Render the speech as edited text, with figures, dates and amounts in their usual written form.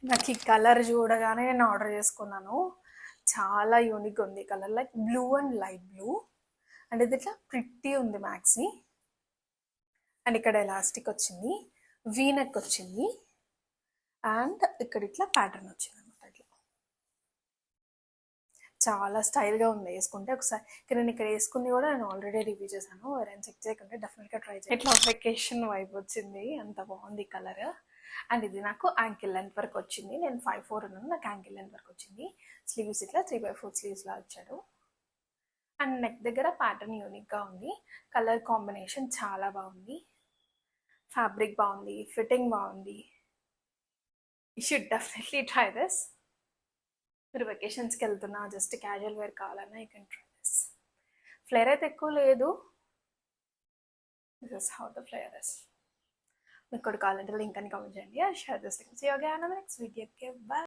నాకు ఈ కలర్ చూడగానే నేను ఆర్డర్ చేసుకున్నాను. చాలా యూనిక్ ఉంది colour, like blue and light blue. And ఇది ఇట్లా ప్రిట్టి ఉంది మ్యాక్సీ. అండ్ ఇక్కడ ఎలాస్టిక్ వచ్చింది, వీ నెక్ వచ్చింది, అండ్ ఇక్కడ ఇట్లా ప్యాటర్న్ వచ్చింది అనమాట. ఇట్లా చాలా స్టైల్గా ఉంది వేసుకుంటే. ఒకసారి నేను ఇక్కడ వేసుకుంది కూడా నేను ఆల్రెడీ రివ్యూ చేశాను. ఎవరైనా చెక్ చేయకుంటే డెఫినెట్గా ట్రై చేయండి. ఇట్లా వెకేషన్ వైబ్ వచ్చింది, అంత బాగుంది కలర్. అండ్ ఇది నాకు యాంకిల్ లెంత్ వరకు వచ్చింది. నేను 5'4" ఉన్నాను, నాకు యాంకిల్ లెంత్ వరకు వచ్చింది. స్లీవ్స్ ఇట్లా 3/4 స్లీవ్స్లా వచ్చాడు. అండ్ నెక్ దగ్గర ప్యాటర్న్ యూనిక్గా ఉంది. కలర్ కాంబినేషన్ చాలా బాగుంది, ఫ్యాబ్రిక్ బాగుంది, ఫిట్టింగ్ బాగుంది. You should definitely try this. మీరు వెకేషన్స్కి వెళ్తున్నా, జస్ట్ క్యాజువల్ వేర్ కావాలన్నా you can try this. Flare అయితే ఎక్కువ లేదు. This is how the flare is. మీకు కూడా కావాలంటే లింక్ అని కామెంట్ చేయండి. Share this link. See you again on the next video. Okay, by.